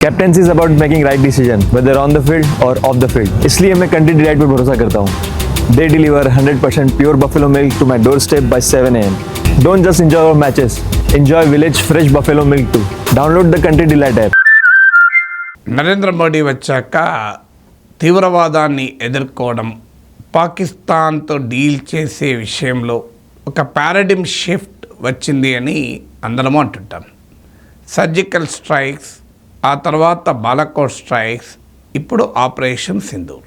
Captaincy is about making right decision whether on the field or off the field. इसलिए मैं Country Delight पर भरोसा करता हूँ। They deliver 100% pure buffalo milk to my doorstep by 7 AM। Don't just enjoy our matches, enjoy village fresh buffalo milk too. Download the country delight app. Narendra Modi వచ్చాక తీవ్రవాదాన్ని ఎదుర్కోవడం, పాకిస్తాన్తో deal చేసే విషయంలో ఒక పారాడిమ్ షిఫ్ట్ వచ్చింది అని అందరము అంటుంటాం. సర్జికల్ స్ట్రైక్స్, ఆ తర్వాత బాలాకోట్ స్ట్రైక్స్, ఇప్పుడు ఆపరేషన్ సింధూర్.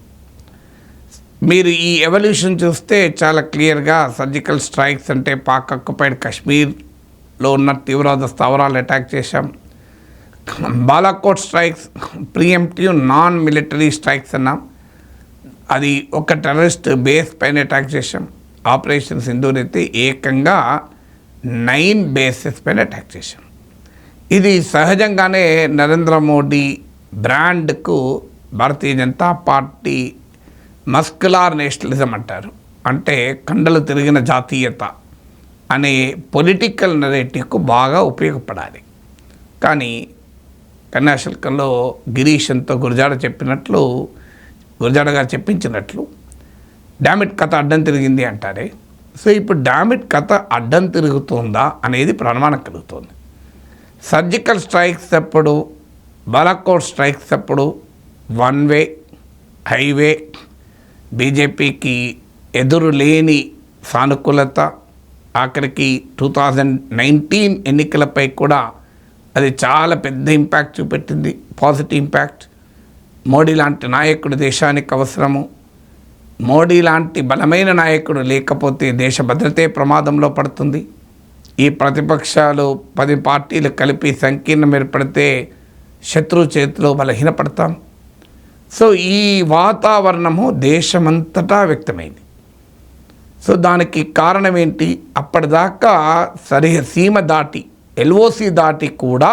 మీరు ఈ ఎవల్యూషన్ చూస్తే చాలా క్లియర్గా సర్జికల్ స్ట్రైక్స్ అంటే పాక్ ఆక్యుపైడ్ కాశ్మీర్లో ఉన్న తీవ్రవాద స్థావరాలు అటాక్ చేశాం. Balakot strikes preemptive non military strikes అన్నాం, అది ఒక టెర్రరిస్ట్ బేస్ పైన అటాక్ చేశాం. ఆపరేషన్ సింధూర్ అయితే ఏకంగా 9 బేసెస్ పైన అటాక్ చేశాం. ఇది సహజంగానే నరేంద్ర మోడీ బ్రాండ్కు Bharatiya Janata Party muscular nationalism అంటారు, అంటే కండలు తిరిగిన జాతీయత అనే పొలిటికల్ నెరేటివ్కు బాగా ఉపయోగపడాలి. కానీ కన్యాశుల్కంలో గిరీషన్తో గురజాడ గారు చెప్పించినట్లు డామిట్ కథ అడ్డం తిరిగింది అంటారే. సో ఇప్పుడు డామిట్ కథ అడ్డం తిరుగుతుందా అనేది ప్రమాణం కలుగుతుంది. సర్జికల్ స్ట్రైక్స్ అప్పుడు, బాలాకోట్ స్ట్రైక్స్ అప్పుడు వన్ వే హైవే, బీజేపీకి ఎదురు లేని సానుకూలత, ఆఖరికి 2019 ఎన్నికలపై కూడా అది చాలా పెద్ద ఇంపాక్ట్ చూపెట్టింది, పాజిటివ్ ఇంపాక్ట్. మోడీ లాంటి నాయకుడు దేశానికి అవసరము. మోడీ లాంటి బలమైన నాయకుడు లేకపోతే దేశ భద్రతే ప్రమాదంలో పడుతుంది. ఈ ప్రతిపక్షాలు 10 పార్టీలు కలిపి సంకీర్ణం ఏర్పడితే శత్రువు చేతిలో బలహీనపడతాం. సో ఈ వాతావరణము దేశమంతటా వ్యక్తమైంది. సో దానికి కారణం ఏంటి? అప్పటిదాకా సీమ దాటి, LOC దాటి కూడా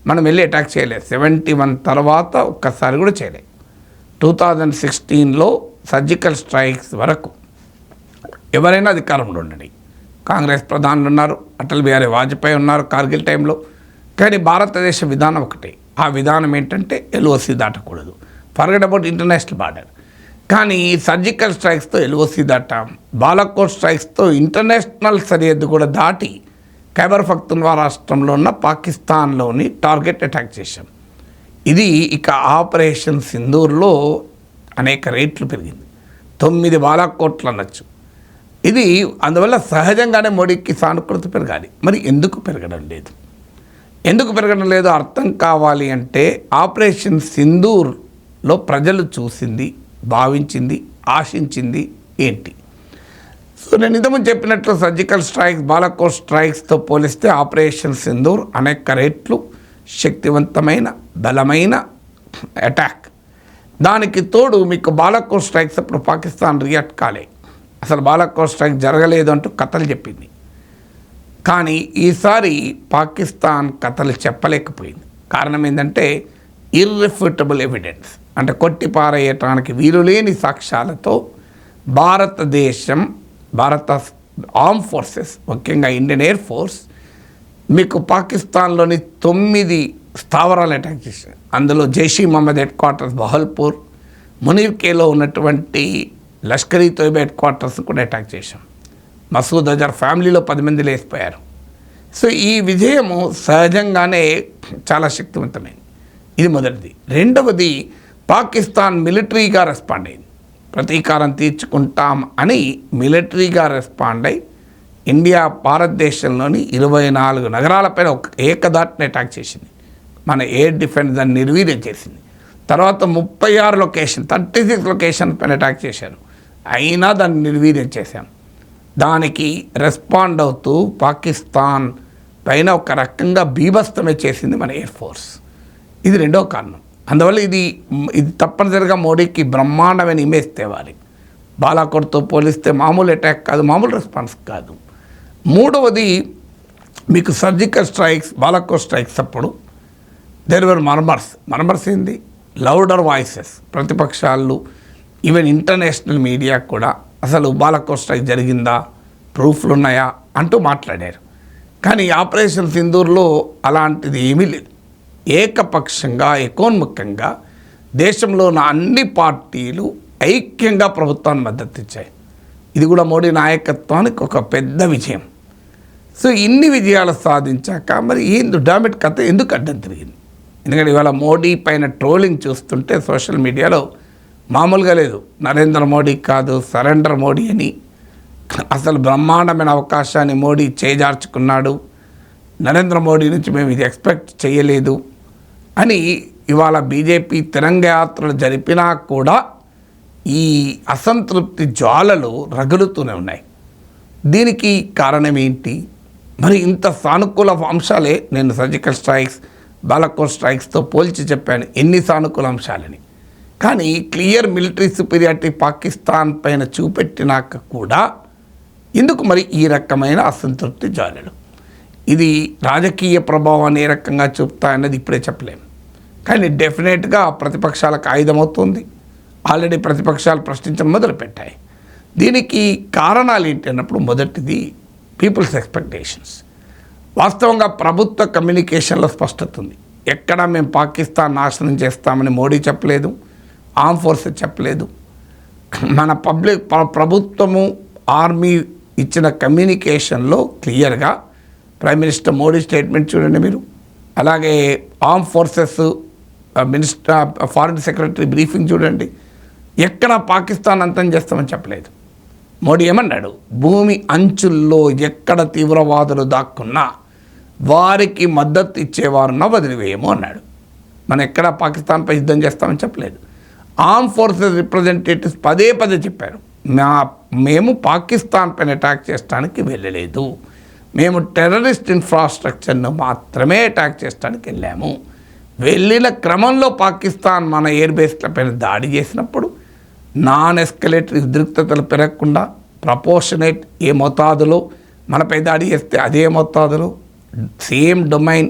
మనం వెళ్ళి అటాక్ చేయలేదు. 71 తర్వాత ఒక్కసారి కూడా చేయలేదు. 2016లో సర్జికల్ స్ట్రైక్స్ వరకు ఎవరైనా అధికారంలో ఉండండి, కాంగ్రెస్ ప్రధానులు ఉన్నారు, అటల్ బిహారీ వాజ్పేయి ఉన్నారు కార్గిల్ టైంలో, కానీ భారతదేశ విధానం ఒకటే. ఆ విధానం ఏంటంటే LOC దాటకూడదు, ఫర్గెట్ అబౌట్ ఇంటర్నేషనల్ బార్డర్. కానీ సర్జికల్ స్ట్రైక్స్తో LOC దాటాం, బాలాకోట్ స్ట్రైక్స్తో ఇంటర్నేషనల్ సరిహద్దు కూడా దాటి ఖైబర్ పఖ్తూన్ఖ్వా రాష్ట్రంలో ఉన్న పాకిస్తాన్లోని టార్గెట్ అటాక్ చేశాం. ఇది ఇక ఆపరేషన్ సింధూర్లో అనేక రేట్లు పెరిగింది, 9 బాలాకోట్లు అనొచ్చు. ఇది అందువల్ల సహజంగానే మోడీకి సానుకూలత పెరగాలి. మరి ఎందుకు పెరగడం లేదు అర్థం కావాలి అంటే ఆపరేషన్ సింధూర్లో ప్రజలు చూసింది, భావించింది, ఆశించింది ఏంటి? సో నేను ఇంతకుముందు చెప్పినట్లు సర్జికల్ స్ట్రైక్స్, బాలాకోట్ స్ట్రైక్స్తో పోలిస్తే ఆపరేషన్ సింధూర్ అనేక రేట్లు శక్తివంతమైన, బలమైన అటాక్. దానికి తోడు మీకు బాలాకోట్ స్ట్రైక్స్ అప్పుడు పాకిస్తాన్ రియాక్ట్ కాలే, అసలు బాలాకోట్ స్ట్రైక్ జరగలేదు అంటూ కథలు చెప్పింది. కానీ ఈసారి పాకిస్తాన్ కథలు చెప్పలేకపోయింది. కారణం ఏంటంటే ఇర్రిఫ్యూటబుల్ ఎవిడెన్స్, అంటే కొట్టిపారేయటానికి వీలులేని సాక్ష్యాలతో భారత ఆర్మ్ ఫోర్సెస్, ముఖ్యంగా ఇండియన్ ఎయిర్ ఫోర్స్ మీకు పాకిస్తాన్లోని 9 స్థావరాలు అటాక్ చేశారు. అందులో జైష్ ఈ మహమ్మద్ హెడ్ క్వార్టర్స్ బహల్పూర్, మునీర్కేలో ఉన్నటువంటి లష్కర్ ఈ తోయిబా హెడ్ క్వార్టర్స్ని కూడా అటాక్ చేశాం. మసూద్ అజర్ ఫ్యామిలీలో 10 మంది లేసిపోయారు. సో ఈ విజయము సహజంగానే చాలా శక్తివంతమైంది. ఇది మొదటిది. రెండవది, పాకిస్తాన్ మిలిటరీగా రెస్పాండ్ అయింది. ప్రతీకారం తీర్చుకుంటాం అని మిలిటరీగా రెస్పాండ్ అయి ఇండియా భారతదేశంలోని 24 నగరాలపైన ఏకదాటిని అటాక్ చేసింది. మన ఎయిర్ డిఫెన్స్ దాన్ని నిర్వీర్యం చేసింది. తర్వాత 36 లొకేషన్ పైన అటాక్ చేశారు, అయినా దాన్ని నిర్వీర్యం చేశాం. దానికి రెస్పాండ్ అవుతూ పాకిస్తాన్ పైన ఒక రకంగా బీభత్సమే చేసింది మన ఎయిర్ ఫోర్స్. ఇది రెండో కారణం. అందువల్ల ఇది తప్పనిసరిగా మోడీకి బ్రహ్మాండమైన ఇమేజ్ తేవాలి. బాలాకోట్తో పోలిస్తే మామూలు అటాక్ కాదు, మామూలు రెస్పాన్స్ కాదు. మూడవది, మీకు సర్జికల్ స్ట్రైక్స్, బాలాకోట్ స్ట్రైక్స్ అప్పుడు దేర్ వర్ మర్మర్స్ ఏంది? Louder voices. ప్రతిపక్షాలు, ఈవెన్ ఇంటర్నేషనల్ మీడియా కూడా అసలు బాలాకోట్ స్ట్రైక్ జరిగిందా, ప్రూఫ్లు ఉన్నాయా అంటూ మాట్లాడారు. కానీ ఆపరేషన్ సింధూర్లో అలాంటిది ఏమీ లేదు. ఏకపక్షంగా ఏకోన్ముఖంగా దేశంలో ఉన్న అన్ని పార్టీలు ఐక్యంగా ప్రభుత్వాన్ని మద్దతు ఇచ్చాయి. ఇది కూడా మోడీ నాయకత్వానికి ఒక పెద్ద విజయం. సో ఇన్ని విజయాలు సాధించాక మరి ఈ డామిట్ కథ ఎందుకు అడ్డం తిరిగింది? ఎందుకంటే ఇవాళ మోడీ పైన ట్రోలింగ్ చూస్తుంటే సోషల్ మీడియాలో మామూలుగా లేదు. నరేంద్ర మోడీ కాదు, సరెండర్ మోడీ అని, అసలు బ్రహ్మాండమైన అవకాశాన్ని మోడీ చేజార్చుకున్నాడు, నరేంద్ర మోడీ నుంచి మేము ఇది ఎక్స్పెక్ట్ చేయలేదు అని ఇవాళ బీజేపీ తిరంగ యాత్రలు జరిపినా కూడా ఈ అసంతృప్తి జ్వాలలు రగులుతూనే ఉన్నాయి. దీనికి కారణం ఏంటి? మరి ఇంత సానుకూల అంశాలే నేను సర్జికల్ స్ట్రైక్స్, బాలాకోట్ స్ట్రైక్స్తో పోల్చి చెప్పాను ఎన్ని సానుకూల అంశాలని. కానీ క్లియర్ మిలిటరీ సుపీరియారిటీ పాకిస్తాన్ పైన చూపెట్టినాక కూడా ఎందుకు మరి ఈ రకమైన అసంతృప్తి జ్వాలలు? ఇది రాజకీయ ప్రభావాన్ని ఏ రకంగా చూపుతాయన్నది ఇప్పుడే చెప్పలేము. కానీ డెఫినెట్గా ప్రతిపక్షాలకు ఆయుధమవుతుంది. ఆల్రెడీ ప్రతిపక్షాలు ప్రశ్నించడం మొదలుపెట్టాయి. దీనికి కారణాలు ఏంటి అన్నప్పుడు మొదటిది పీపుల్స్ ఎక్స్పెక్టేషన్స్. వాస్తవంగా ప్రభుత్వ కమ్యూనికేషన్లో స్పష్టత ఉంది. ఎక్కడ మేము పాకిస్తాన్ నాశనం చేస్తామని మోడీ చెప్పలేదు, ఆర్మ్ ఫోర్సెస్ చెప్పలేదు. మన ప్రభుత్వము ఆర్మీ ఇచ్చిన కమ్యూనికేషన్లో క్లియర్గా ప్రైమ్ మినిస్టర్ మోడీ స్టేట్మెంట్ చూడండి మీరు, అలాగే arm forces minister foreign secretary briefing చూడండి, ఎక్కడ పాకిస్తాన్ అంతం చేస్తామని చెప్పలేదు. మోడీ ఏమన్నాడు? భూమి అంచుల్లో ఎక్కడ తీవ్రవాదులు దాక్కున్నా వారికి మద్దతు ఇచ్చేవారున్నా వదిలివేయము అన్నాడు. మనం ఎక్కడ పాకిస్తాన్పై యుద్ధం చేస్తామని చెప్పలేదు. ఆర్మ్ ఫోర్సెస్ రిప్రజెంటేటివ్స్ పదే పదే చెప్పారు, మేము పాకిస్తాన్ పైన అటాక్ చేయడానికి వెళ్ళలేదు, మేము టెర్రరిస్ట్ ఇన్ఫ్రాస్ట్రక్చర్ను మాత్రమే అటాక్ చేయడానికి వెళ్ళాము. వెళ్ళిన క్రమంలో పాకిస్తాన్ మన ఎయిర్ బేస్ల పైన దాడి చేసినప్పుడు నాన్ ఎస్కలేటరీ ఉద్రిక్తతలు పెరగకుండా ప్రపోర్షనేట్ ఏ మోతాదులో మనపై దాడి చేస్తే అదే మోతాదులో, సేమ్ డొమైన్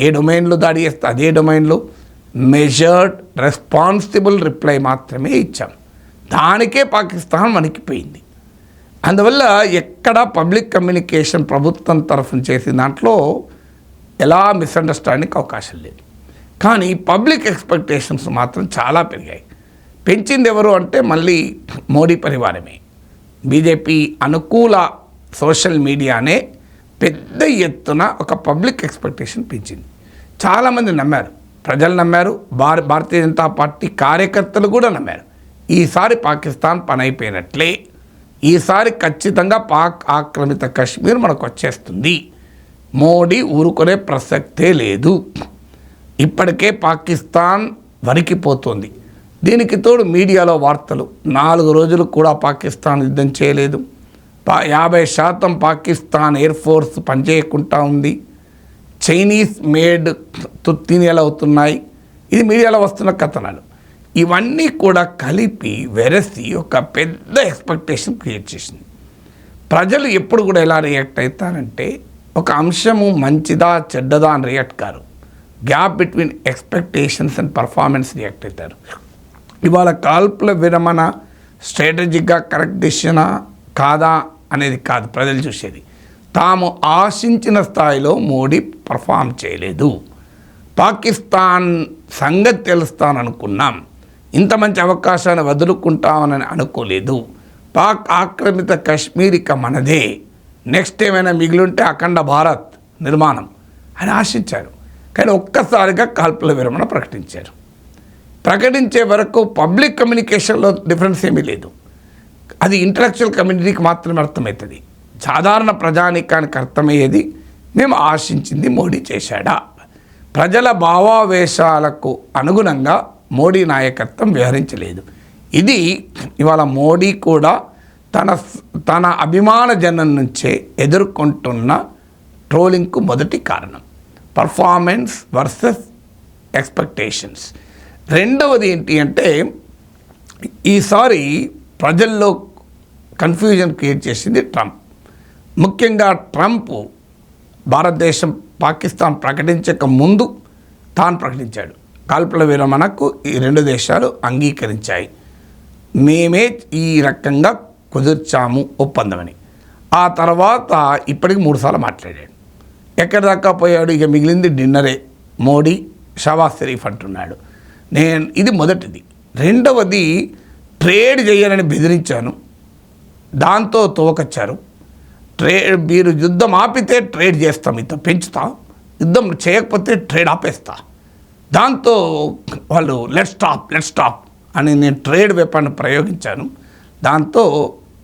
ఏ డొమైన్లో దాడి చేస్తే అదే డొమైన్లో మెజర్డ్ రెస్పాన్సిబుల్ రిప్లై మాత్రమే ఇచ్చాం. దానికే పాకిస్తాన్ వణికిపోయింది. అందువల్ల ఎక్కడ పబ్లిక్ కమ్యూనికేషన్ ప్రభుత్వం తరఫున చేసిన దాంట్లో ఎలా మిస్అండర్స్టాండింగ్కి అవకాశం లేదు. కానీ పబ్లిక్ ఎక్స్పెక్టేషన్స్ మాత్రం చాలా పెరిగాయి. పెంచింది ఎవరు అంటే మళ్ళీ మోడీ పరివారమే. బీజేపీ అనుకూల సోషల్ మీడియానే పెద్ద ఎత్తున ఒక పబ్లిక్ ఎక్స్పెక్టేషన్ పెంచింది. చాలామంది నమ్మారు, ప్రజలు నమ్మారు, భారతీయ జనతా పార్టీ కార్యకర్తలు కూడా నమ్మారు. ఈసారి పాకిస్తాన్ పని అయిపోయినట్లే, ఈసారి ఖచ్చితంగా పాక్ ఆక్రమిత కశ్మీర్ మనకు వచ్చేస్తుంది, మోడీ ఊరుకునే ప్రసక్తే లేదు, ఇప్పటికే పాకిస్తాన్ వణికిపోతుంది. దీనికి తోడు మీడియాలో వార్తలు 4 రోజులు కూడా పాకిస్తాన్ యుద్ధం చేయలేదు, 50% పాకిస్తాన్ ఎయిర్ ఫోర్స్ పనిచేయకుండా ఉంది, చైనీస్ మేడ్ తుత్తినియలు అవుతున్నాయి. ఇది మీడియాలో వస్తున్న కథనాలు. ఇవన్నీ కూడా కలిపి వెరసి ఒక పెద్ద ఎక్స్పెక్టేషన్ క్రియేట్ చేసింది. ప్రజలు ఎప్పుడు కూడా ఎలా రియాక్ట్ అవుతారంటే ఒక అంశము మంచిదా చెడ్డదా అని react car, gap between expectations and performance react అవుతారు. ఇవాళ కాల్పుల విరమణ స్ట్రాటజిక్గా కరెక్ట్ డెసిషనా కాదా అనేది కాదు ప్రజలు చూసేది. తాము ఆశించిన స్థాయిలో మోడీ పర్ఫామ్ చేయలేదు, పాకిస్తాన్ సంగతి తెలుస్తాననుకున్నాం, ఇంత మంచి అవకాశాన్ని వదులుకుంటామని అనుకోలేదు, పాక్ ఆక్రమిత కశ్మీర్ ఇక మనదే, నెక్స్ట్ ఏమైనా మిగిలింటే అఖండ భారత్ నిర్మాణం అని ఆశించారు. కానీ ఒక్కసారిగా కాల్పుల విరమణ ప్రకటించారు. ప్రకటించే వరకు పబ్లిక్ కమ్యూనికేషన్లో డిఫరెన్స్ ఏమీ లేదు. అది ఇంటలెక్చువల్ కమ్యూనిటీకి మాత్రమే అర్థమవుతుంది. సాధారణ ప్రజానీకానికి అర్థమయ్యేది మేము ఆశించింది మోడీ చేశాడా. ప్రజల భావావేశాలకు అనుగుణంగా మోడీ నాయకత్వం వ్యవహరించలేదు. ఇది ఇవాళ మోడీ కూడా తన అభిమాన జనం నుంచే ఎదుర్కొంటున్న ట్రోలింగ్కు మొదటి కారణం. Performance versus expectations. రెండవది ఏంటి అంటే ఈసారి ప్రజల్లో కన్ఫ్యూజన్ క్రియేట్ చేసింది ట్రంప్. ముఖ్యంగా ట్రంప్ భారతదేశం పాకిస్తాన్ ప్రకటించక ముందు తాను ప్రకటించాడు, కాల్పుల విరమణకు ఈ 2 దేశాలు అంగీకరించాయి, మేమే ఈ రకంగా కుదిర్చాము ఒప్పందమని. ఆ తర్వాత ఇప్పటికి 3 సార్లు మాట్లాడాడు. ఎక్కడి దాకా పోయాడు? ఇక మిగిలింది డిన్నరే. మోడీ షహబాజ్ షరీఫ్ అంటున్నాడు. ఇది మొదటిది. రెండవది, ట్రేడ్ చేయనని బెదిరించాను, దాంతో తోవకొచ్చారు. మీరు యుద్ధం ఆపితే ట్రేడ్ చేస్తా, మీతో పెంచుతా, యుద్ధం చేయకపోతే ట్రేడ్ ఆపేస్తా. దాంతో వాళ్ళు లెట్ స్టాప్ అని నేను ట్రేడ్ వెపన్ ప్రయోగించాను. దాంతో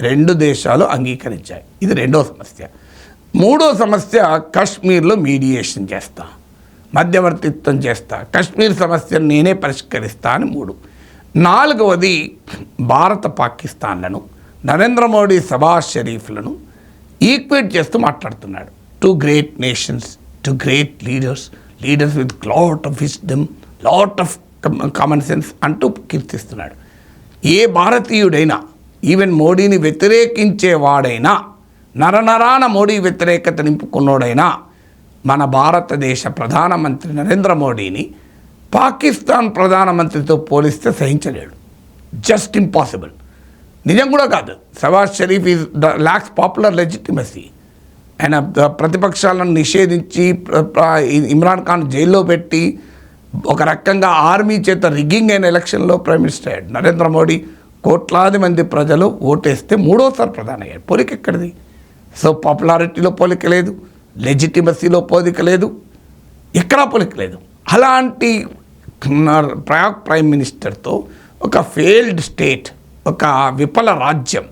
2 దేశాలు అంగీకరించాయి. ఇది రెండో సమస్య. మూడో సమస్య, కశ్మీర్లో మీడియేషన్ చేస్తా, మధ్యవర్తిత్వం చేస్తా, కశ్మీర్ సమస్యను నేనే పరిష్కరిస్తా అని 3. నాలుగవది, భారత పాకిస్తాన్లను, నరేంద్ర మోడీ షహబాజ్ షరీఫ్లను ఈక్వేట్ చేస్తూ మాట్లాడుతున్నాడు. 2 great nations, 2 great leaders with lot of wisdom, lot of common sense అంటూ కీర్తిస్తున్నాడు. ఏ భారతీయుడైనా, ఈవెన్ మోడీని వ్యతిరేకించేవాడైనా, నరనరాన మోడీ వ్యతిరేకత నింపుకున్నోడైనా మన భారతదేశ ప్రధానమంత్రి నరేంద్ర మోడీని పాకిస్తాన్ ప్రధానమంత్రితో పోలిస్తే సహించలేడు. Just impossible. నిజం కూడా కాదు. Shehbaz Sharif lakhs popular legitimacy. ఆయన ప్రతిపక్షాలను నిషేధించి ఇమ్రాన్ ఖాన్ జైల్లో పెట్టి ఒక రకంగా ఆర్మీ చేత రిగ్గింగ్ అయిన ఎలక్షన్లో ప్రైమ్ మినిస్టర్ అయ్యాడు. నరేంద్ర మోడీ కోట్లాది మంది ప్రజలు ఓటేస్తే 3వసారి ప్రధాని అయ్యాడు. పోలిక ఎక్కడిది? సో పాపులారిటీలో పోలిక లేదు, లెజిటిమసీలో పోలిక లేదు, ఎక్కడా పోలిక లేదు. అలాంటి ప్రైమ్ మినిస్టర్తో ఒక ఫెయిల్డ్ స్టేట్, ఒక విఫల రాజ్యం,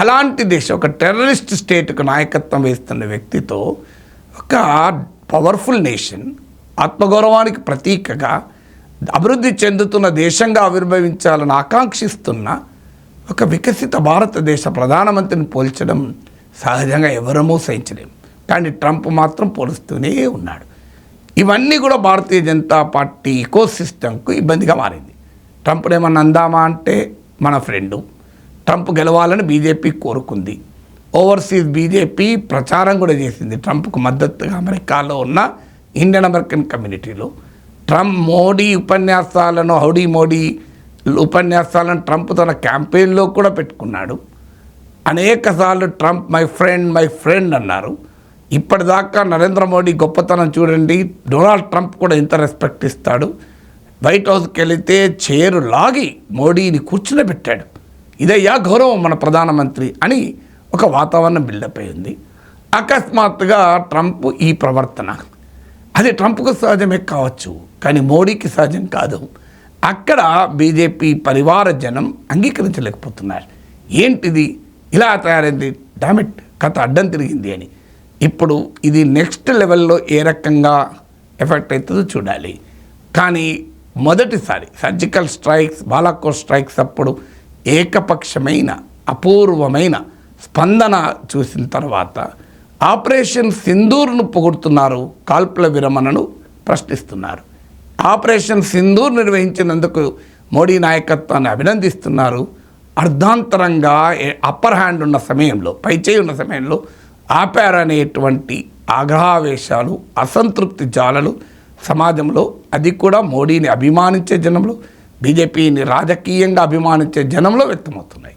అలాంటి దేశం, ఒక టెర్రరిస్ట్ స్టేట్కు నాయకత్వం వేస్తున్న వ్యక్తితో ఒక పవర్ఫుల్ నేషన్, ఆత్మగౌరవానికి ప్రతీకగా అభివృద్ధి చెందుతున్న దేశంగా ఆవిర్భవించాలని ఆకాంక్షిస్తున్న ఒక వికసిత భారతదేశ ప్రధానమంత్రిని పోల్చడం సహజంగా ఎవరమూ సహించలేము. కానీ ట్రంప్ మాత్రం పోలుస్తూనే ఉన్నాడు. ఇవన్నీ కూడా భారతీయ జనతా పార్టీ ఈకో సిస్టమ్కు ఇబ్బందిగా మారింది. ట్రంప్ని ఏమన్నా అందామా అంటే మన ఫ్రెండు, ట్రంప్ గెలవాలని బీజేపీ కోరుకుంది. ఓవర్సీస్ బీజేపీ ప్రచారం కూడా చేసింది ట్రంప్కు మద్దతుగా. అమెరికాలో ఉన్న ఇండియన్ అమెరికన్ కమ్యూనిటీలో మోడీ ఉపన్యాసాలను, హౌడీ మోడీ ఉపన్యాసాలను ట్రంప్ తన క్యాంపెయిన్లో కూడా పెట్టుకున్నాడు. అనేకసార్లు ట్రంప్ మై ఫ్రెండ్ అన్నారు. ఇప్పటిదాకా నరేంద్ర మోడీ గొప్పతనం చూడండి, డొనాల్డ్ ట్రంప్ కూడా ఎంత రెస్పెక్ట్ ఇస్తాడు. వైట్ హౌస్కి వెళితే చైరు లాగి మోడీని కూర్చునబెట్టాడు. ఇదయ్యా గౌరవం మన ప్రధానమంత్రి అని ఒక వాతావరణం బిల్డప్ అయింది. అకస్మాత్తుగా ట్రంప్ ఈ ప్రవర్తన, అది ట్రంప్కు సహజమే కావచ్చు, కానీ మోడీకి సహజం కాదు. అక్కడ బీజేపీ పరివార జనం అంగీకరించలేకపోతున్నారు. ఏంటిది ఇలా తయారైంది, డామిట్ కథ అడ్డం తిరిగింది అని. ఇప్పుడు ఇది నెక్స్ట్ లెవెల్లో ఏ రకంగా ఎఫెక్ట్ అవుతుందో చూడాలి. కానీ మొదటిసారి సర్జికల్ స్ట్రైక్స్, బాలాకోట్ స్ట్రైక్స్ అప్పుడు ఏకపక్షమైన అపూర్వమైన స్పందన చూసిన తర్వాత ఆపరేషన్ సింధూర్ను పొగుడుతున్నారు, కాల్పుల విరమణను ప్రశ్నిస్తున్నారు. ఆపరేషన్ సింధూర్ నిర్వహించినందుకు మోడీ నాయకత్వాన్ని అభినందిస్తున్నారు. అర్ధాంతరంగా అప్పర్ హ్యాండ్ ఉన్న సమయంలో, పైచేయి ఉన్న సమయంలో ఆపారనేటువంటి ఆగ్రహావేశాలు, అసంతృప్తి జాలలు సమాజంలో, అది కూడా మోడీని అభిమానించే జనంలో, బీజేపీని రాజకీయంగా అభిమానించే జనంలో వ్యక్తమవుతున్నాయి.